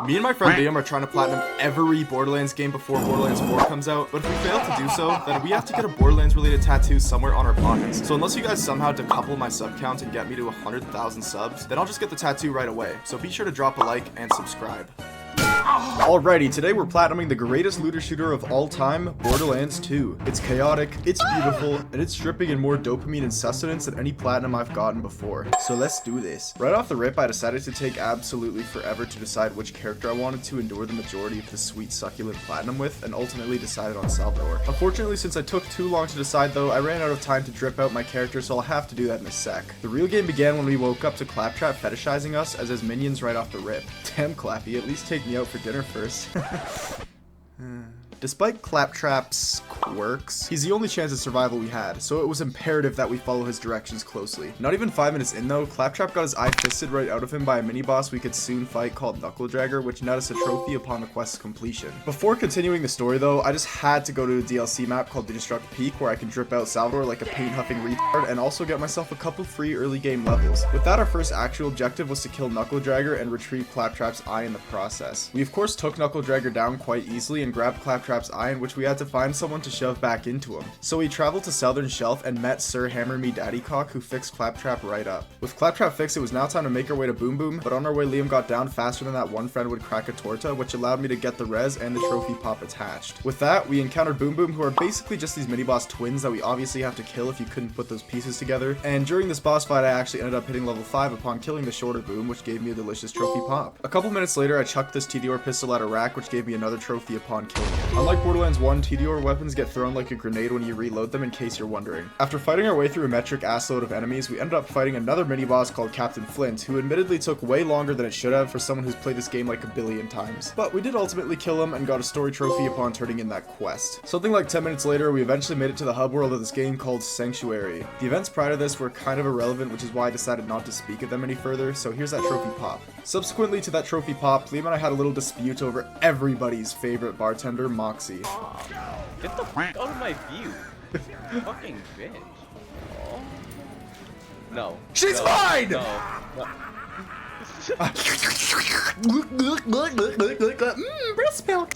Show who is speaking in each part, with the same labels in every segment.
Speaker 1: Me and my friend Liam are trying to platinum every Borderlands game before Borderlands 4 comes out, but if we fail to do so, then we have to get a Borderlands related tattoo somewhere on our pockets. So unless you guys somehow decouple my sub count and get me to 100,000 subs, then I'll just get the tattoo right away. So be sure to drop a like and subscribe. Alrighty, today we're platinuming the greatest looter shooter of all time, Borderlands 2. It's chaotic, it's beautiful, and it's dripping in more dopamine and sustenance than any platinum I've gotten before. So let's do this. Right off the rip, I decided to take absolutely forever to decide which character I wanted to endure the majority of the sweet succulent platinum with, and ultimately decided on Salvador. Unfortunately, since I took too long to decide though, I ran out of time to drip out my character, so I'll have to do that in a sec. The real game began when we woke up to Claptrap fetishizing us as his minions right off the rip. Damn Clappy, at least take me out for dinner first. Despite Claptrap's quirks, he's the only chance of survival we had, so it was imperative that we follow his directions closely. Not even 5 minutes in though, Claptrap got his eye fisted right out of him by a mini-boss we could soon fight called Knuckle Dragger, which net us a trophy upon the quest's completion. Before continuing the story though, I just had to go to a DLC map called Destruct Peak where I can drip out Salvador like a paint-huffing retard and also get myself a couple free early game levels. With that, our first actual objective was to kill Knuckle Dragger and retrieve Claptrap's eye in the process. We of course took Knuckle Dragger down quite easily and grabbed Claptrap's eye, in which we had to find someone to shove back into him. So we traveled to Southern Shelf and met Sir Hammer Me Daddy Cock, who fixed Claptrap right up. With Claptrap fixed, it was now time to make our way to Boom Boom, but on our way Liam got down faster than that one friend would crack a torta, which allowed me to get the res and the trophy pop attached. With that, we encountered Boom Boom, who are basically just these mini-boss twins that we obviously have to kill if you couldn't put those pieces together, and during this boss fight I actually ended up hitting level 5 upon killing the shorter Boom, which gave me a delicious trophy pop. A couple minutes later I chucked this TDR pistol at a rack, which gave me another trophy upon killing it. Unlike Borderlands 1, TDR weapons get thrown like a grenade when you reload them, in case you're wondering. After fighting our way through a metric assload of enemies, we ended up fighting another mini-boss called Captain Flint, who admittedly took way longer than it should have for someone who's played this game like a billion times. But we did ultimately kill him and got a story trophy upon turning in that quest. Something like 10 minutes later, we eventually made it to the hub world of this game called Sanctuary. The events prior to this were kind of irrelevant, which is why I decided not to speak of them any further, so here's that trophy pop. Subsequently to that trophy pop, Liam and I had a little dispute over everybody's favorite bartender, Moxie.
Speaker 2: Get the f out of my view. Fucking bitch. Oh. No.
Speaker 1: She's fine!
Speaker 2: No.
Speaker 1: Breast milk.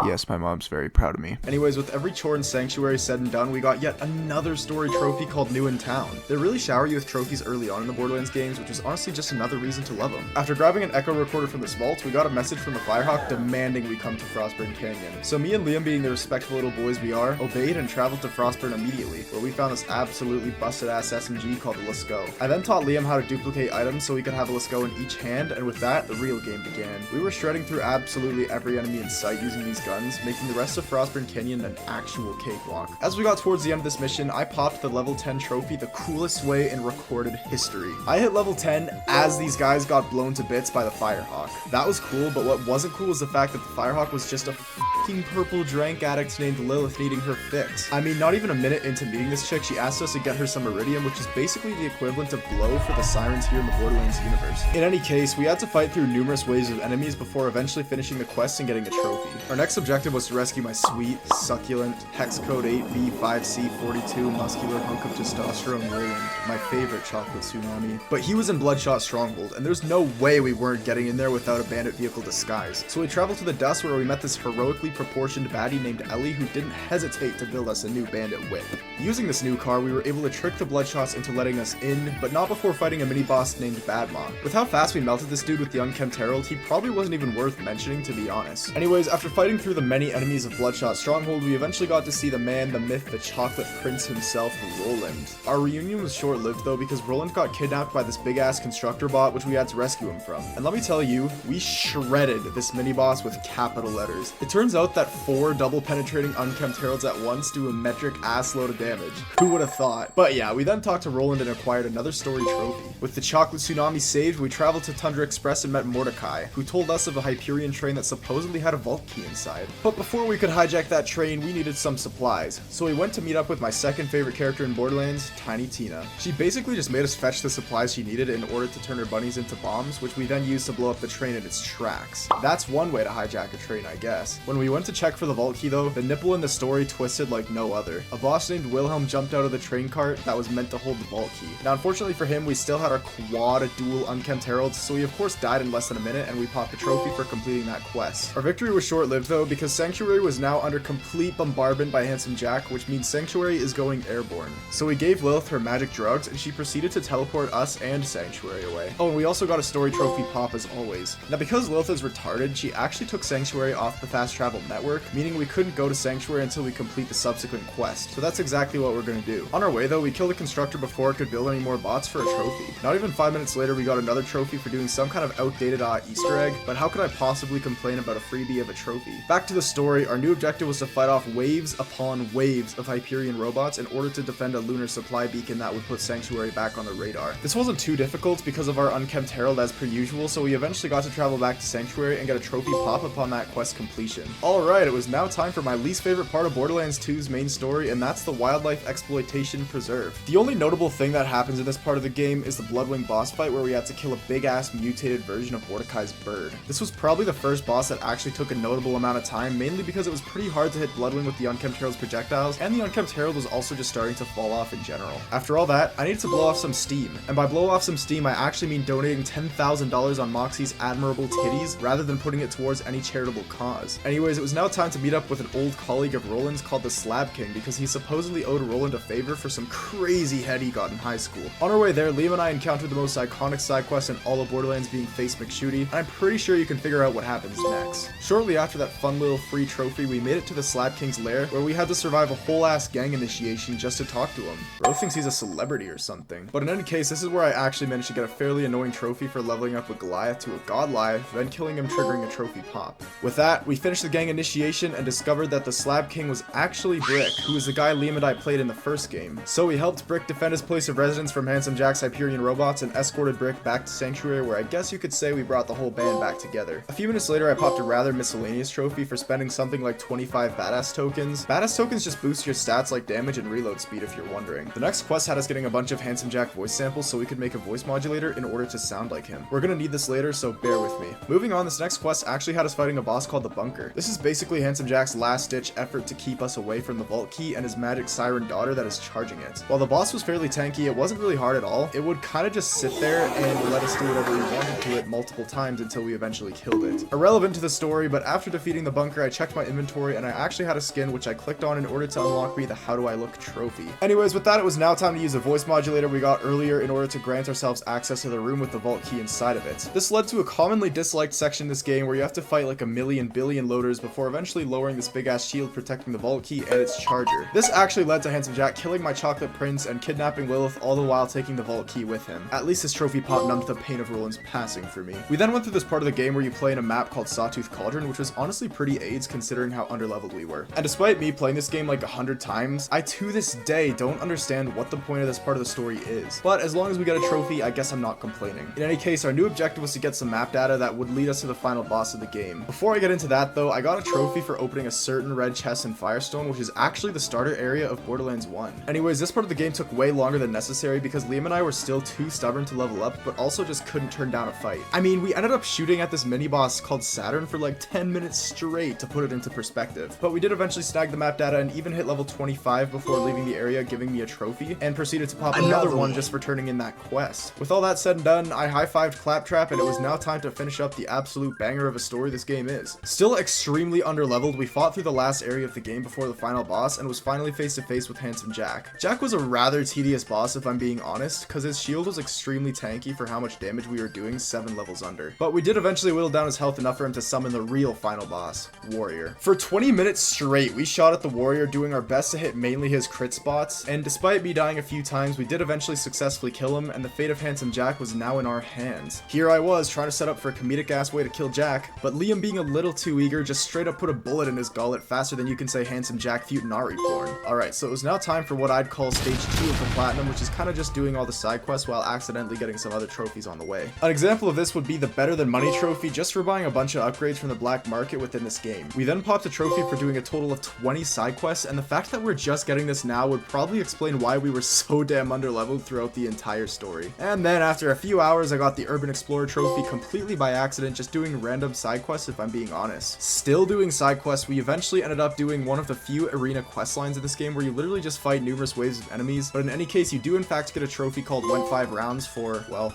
Speaker 1: Yes, my mom's very proud of me. Anyways, with every chore in Sanctuary said and done, we got yet another story trophy called New in Town. They really shower you with trophies early on in the Borderlands games, which is honestly just another reason to love them. After grabbing an echo recorder from this vault, we got a message from the Firehawk demanding we come to Frostburn Canyon. So me and Liam, being the respectful little boys we are, obeyed and traveled to Frostburn immediately, where we found this absolutely busted ass SMG called the Let's Go. I then taught Liam how to duplicate items so we could have a Let's Go in each hand, and with that, the real game began. We were shredding through absolutely every enemy in sight using these guns, making the rest of Frostburn Canyon an actual cakewalk. As we got towards the end of this mission, I popped the level 10 trophy the coolest way in recorded history. I hit level 10 as these guys got blown to bits by the Firehawk. That was cool, but what wasn't cool was the fact that the Firehawk was just a fucking purple drank addict named Lilith needing her fix. I mean, not even a minute into meeting this chick, she asked us to get her some Iridium, which is basically the equivalent of blow for the sirens here in the Borderlands universe. In any case, we had to fight through numerous waves of enemies before eventually finishing the quest and getting a trophy. Our next objective was to rescue my sweet, succulent, hex code 8B5C42 muscular hunk of testosterone Roland, my favorite chocolate tsunami. But he was in Bloodshot Stronghold, and there's no way we weren't getting in there without a bandit vehicle disguise. So we traveled to the dust where we met this heroically proportioned baddie named Ellie, who didn't hesitate to build us a new bandit whip. Using this new car, we were able to trick the Bloodshots into letting us in, but not before fighting a mini-boss named Badmaw. With how fast we melted this dude with the Unkempt Herald, he probably wasn't even worth mentioning, to be honest. Anyways, after fighting through the many enemies of Bloodshot Stronghold, we eventually got to see the man, the myth, the chocolate prince himself, Roland. Our reunion was short-lived though, because Roland got kidnapped by this big-ass constructor bot, which we had to rescue him from. And let me tell you, we shredded this mini-boss with capital letters. It turns out that 4 double-penetrating Unkempt Heralds at once do a metric ass-load of damage. Who would have thought? But yeah, we then talked to Roland and acquired another story trophy. With the chocolate tsunami saved, we traveled to Tundra Express and met Mordecai, who told us of a Hyperion train that supposedly had a vault key inside. But before we could hijack that train, we needed some supplies. So we went to meet up with my second favorite character in Borderlands, Tiny Tina. She basically just made us fetch the supplies she needed in order to turn her bunnies into bombs, which we then used to blow up the train in its tracks. That's one way to hijack a train, I guess. When we went to check for the vault key though, the nipple in the story twisted like no other. A boss named Wilhelm jumped out of the train cart that was meant to hold the vault key. Now unfortunately for him, we still had our quad dual unkempt heralds, so we of course died in less than a minute and we popped a trophy for completing that quest. Our victory was short-lived though, because Sanctuary was now under complete bombardment by Handsome Jack, which means Sanctuary is going airborne. So we gave Lilith her magic drugs and she proceeded to teleport us and Sanctuary away. Oh, and we also got a story trophy pop as always. Now because Lilith is retarded, she actually took Sanctuary off the fast travel network, meaning we couldn't go to Sanctuary until we complete the subsequent quest. So that's exactly what we're gonna do. On our way though, we killed a constructor before it could build any more bots for a trophy. Not even 5 minutes later, we got another trophy for doing some kind of outdated Easter egg, but how could I possibly complain about a freebie of a trophy? Back to the story, our new objective was to fight off waves upon waves of Hyperion robots in order to defend a lunar supply beacon that would put Sanctuary back on the radar. This wasn't too difficult because of our unkempt herald as per usual, so we eventually got to travel back to Sanctuary and get a trophy pop upon that quest completion. Alright, it was now time for my least favorite part of Borderlands 2's main story, and that's the wildlife exploitation preserve. The only notable thing that happens in this part of the game is the Bloodwing boss fight where we had to kill a big ass mutated version of Mordecai's bird. This was probably the first boss that actually took a notable amount of time, mainly because it was pretty hard to hit Bloodwing with the unkempt herald's projectiles, and the unkempt herald was also just starting to fall off in general. After all that, I needed to blow off some steam, and by blow off some steam I actually mean donating $10,000 on Moxie's admirable titties rather than putting it towards any charitable cause. Anyways, it was now time to meet up with an old colleague of Roland's called the Slab King because he supposedly owed Roland a favor for some crazy head he got in high school. On our way there, Liam and I encountered the most iconic side quest in all of Borderlands, being Face McShooty, and I'm pretty sure you can figure out what happens next. Shortly after that fun little free trophy, we made it to the Slab King's lair, where we had to survive a whole ass gang initiation just to talk to him. Bro thinks he's a celebrity or something. But in any case, this is where I actually managed to get a fairly annoying trophy for leveling up with Goliath to a god life, then killing him, triggering a trophy pop. With that, we finished the gang initiation and discovered that the Slab King was actually Brick, who was the guy Liam and I played in the first game. So we helped Brick defend his place of residence from Handsome Jack's Hyperion robots and escorted Brick back to Sanctuary, where I guess you could say we brought the whole band back together. A few minutes later, I popped a rather miscellaneous trophy for spending something like 25 badass tokens. Badass tokens just boost your stats like damage and reload speed if you're wondering. The next quest had us getting a bunch of Handsome Jack voice samples so we could make a voice modulator in order to sound like him. We're gonna need this later, so bear with me. Moving on, this next quest actually had us fighting a boss called the Bunker. This is basically Handsome Jack's last ditch effort to keep us away from the vault key and his magic siren daughter that is charging it. While the boss was fairly tanky, it wasn't really hard at all. It would kind of just sit there and let us do whatever we wanted to it multiple times until we eventually killed it. Irrelevant to the story, but after defeating the Bunker, I checked my inventory and I actually had a skin which I clicked on in order to unlock me the How Do I Look trophy. Anyways, with that, it was now time to use a voice modulator we got earlier in order to grant ourselves access to the room with the vault key inside of it. This led to a commonly disliked section in this game where you have to fight like a million billion loaders before eventually lowering this big ass shield protecting the vault key and its charger. This actually led to Handsome Jack killing my chocolate prince and kidnapping Lilith, all the while taking the vault key with him. At least his trophy pop numbed the pain of Roland's passing for me. We then went through this part of the game where you play in a map called Sawtooth Cauldron, which was honestly pretty AIDS considering how underleveled we were. And despite me playing this game like 100 times, I to this day don't understand what the point of this part of the story is. But as long as we get a trophy, I guess I'm not complaining. In any case, our new objective was to get some map data that would lead us to the final boss of the game. Before I get into that though, I got a trophy for opening a certain red chest in Firestone, which is actually the starter area of Borderlands 1. Anyways, this part of the game took way longer than necessary because Liam and I were still too stubborn to level up, but also just couldn't turn down a fight. I mean, we ended up shooting at this mini boss called Saturn for like 10 minutes straight to put it into perspective. But we did eventually snag the map data and even hit level 25 before leaving the area, giving me a trophy, and proceeded to pop another one just for turning in that quest. With all that said and done, I high-fived Claptrap and it was now time to finish up the absolute banger of a story this game is. Still extremely underleveled, we fought through the last area of the game before the final boss and was finally face to face with Handsome Jack. Jack was a rather tedious boss if I'm being honest, because his shield was extremely tanky for how much damage we were doing 7 levels under. But we did eventually whittle down his health enough for him to summon the real final boss, Warrior. For 20 minutes straight, we shot at the Warrior, doing our best to hit mainly his crit spots, and despite me dying a few times, we did eventually successfully kill him, and the fate of Handsome Jack was now in our hands. Here I was, trying to set up for a comedic ass way to kill Jack, but Liam, being a little too eager, just straight up put a bullet in his gullet faster than you can say Handsome Jack Futanari porn. Alright, so it was now time for what I'd call stage 2 of the Platinum, which is kind of just doing all the side quests while accidentally getting some other trophies on the way. An example of this would be the Better Than Money trophy, just for buying a bunch of upgrades from the black market within this game. We then popped a trophy for doing a total of 20 side quests, and the fact that we're just getting this now would probably explain why we were so damn underleveled throughout the entire story. And then after a few hours, I got the Urban Explorer trophy completely by accident, just doing random side quests if I'm being honest. Still still doing side quests, we eventually ended up doing one of the few arena quest lines in this game where you literally just fight numerous waves of enemies, but in any case, you do in fact get a trophy called Went 5 Rounds for, well,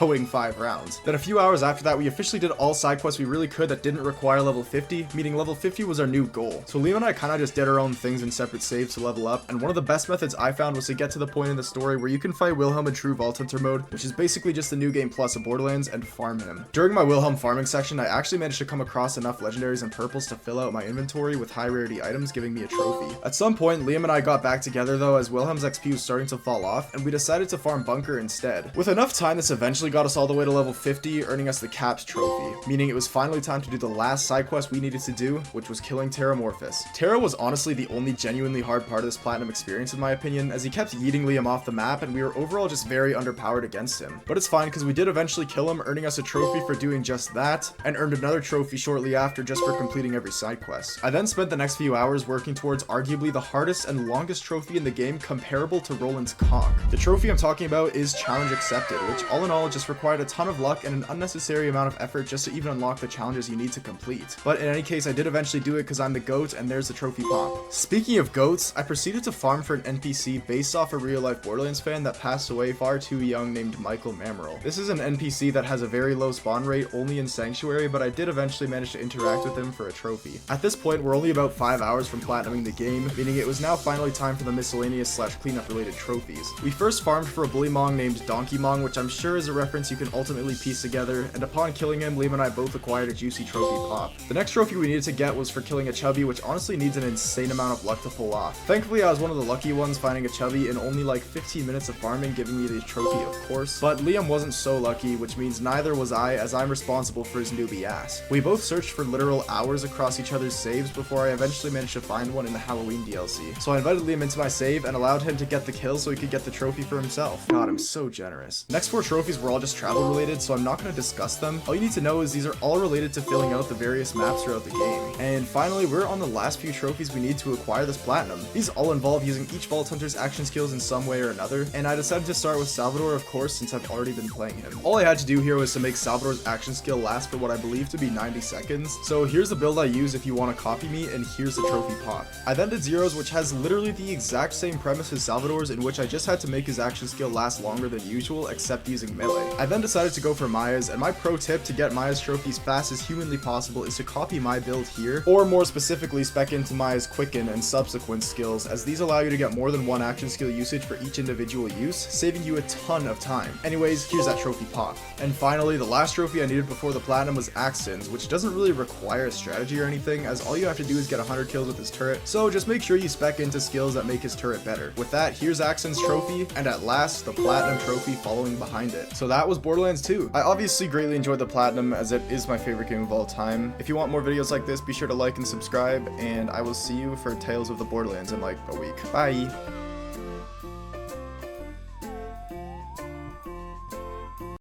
Speaker 1: going 5 rounds. Then a few hours after that, we officially did all side quests we really could that didn't require level 50, meaning level 50 was our new goal. So Liam and I kind of just did our own things in separate saves to level up, and one of the best methods I found was to get to the point in the story where you can fight Wilhelm in true Vault Hunter mode, which is basically just the new game plus of Borderlands, and farm him. During my Wilhelm farming section, I actually managed to come across enough legendaries and purples to fill out my inventory with high rarity items, giving me a trophy. At some point, Liam and I got back together though, as Wilhelm's XP was starting to fall off, and we decided to farm Bunker instead. With enough time, this eventually got us all the way to level 50, earning us the Caps trophy, meaning it was finally time to do the last side quest we needed to do, which was killing Terramorphous. Terra was honestly the only genuinely hard part of this platinum experience in my opinion, as he kept yeeting Liam off the map and we were overall just very underpowered against him. But it's fine because we did eventually kill him, earning us a trophy for doing just that, and earned another trophy shortly after just for completing every side quest. I then spent the next few hours working towards arguably the hardest and longest trophy in the game, comparable to Roland's Conch. The trophy I'm talking about is Challenge Accepted, which all in all just required a ton of luck and an unnecessary amount of effort just to even unlock the challenges you need to complete. But in any case, I did eventually do it because I'm the GOAT, and there's the trophy pop. Speaking of GOATs, I proceeded to farm for an NPC based off a real-life Borderlands fan that passed away far too young named Michael Mamerle. This is an NPC that has a very low spawn rate only in Sanctuary, but I did eventually manage to interact with him for a trophy. At this point, we're only about 5 hours from platinuming the game, meaning it was now finally time for the miscellaneous / cleanup related trophies. We first farmed for a Bullymong named Donkey Mong, which I'm sure is a reference you can ultimately piece together, and upon killing him, Liam and I both acquired a juicy trophy pop. The next trophy we needed to get was for killing a Chubby, which honestly needs an insane amount of luck to pull off. Thankfully, I was one of the lucky ones finding a Chubby in only like 15 minutes of farming, giving me the trophy of course, but Liam wasn't so lucky, which means neither was I, as I'm responsible for his newbie ass. We both searched for literal hours across each other's saves before I eventually managed to find one in the Halloween DLC. So I invited Liam into my save and allowed him to get the kill so he could get the trophy for himself. God, I'm so generous. Next 4 trophies were all just travel related, so I'm not going to discuss them. All you need to know is these are all related to filling out the various maps throughout the game. And finally, we're on the last few trophies we need to acquire this platinum. These all involve using each Vault Hunter's action skills in some way or another, and I decided to start with Salvador, of course, since I've already been playing him. All I had to do here was to make Salvador's action skill last for what I believe to be 90 seconds. So here's the build I use if you want to copy me, and here's the trophy pop. I then did Zero's, which has literally the exact same premise as Salvador's, in which I just had to make his action skill last longer than usual, except using melee. I then decided to go for Maya's, and my pro tip to get Maya's trophy as fast as humanly possible is to copy my build here, or more specifically spec into Maya's Quicken and Subsequent skills, as these allow you to get more than one action skill usage for each individual use, saving you a ton of time. Anyways, here's that trophy pop. And finally, the last trophy I needed before the platinum was Axton's, which doesn't really require a strategy or anything, as all you have to do is get 100 kills with his turret, so just make sure you spec into skills that make his turret better. With that, here's Axton's trophy, and at last, the platinum trophy following behind it. So that was Borderlands 2. I obviously greatly enjoyed the platinum, as it is my favorite game of all time. If you want more videos like this, be sure to like and subscribe, and I will see you for Tales of the Borderlands in like a week. Bye!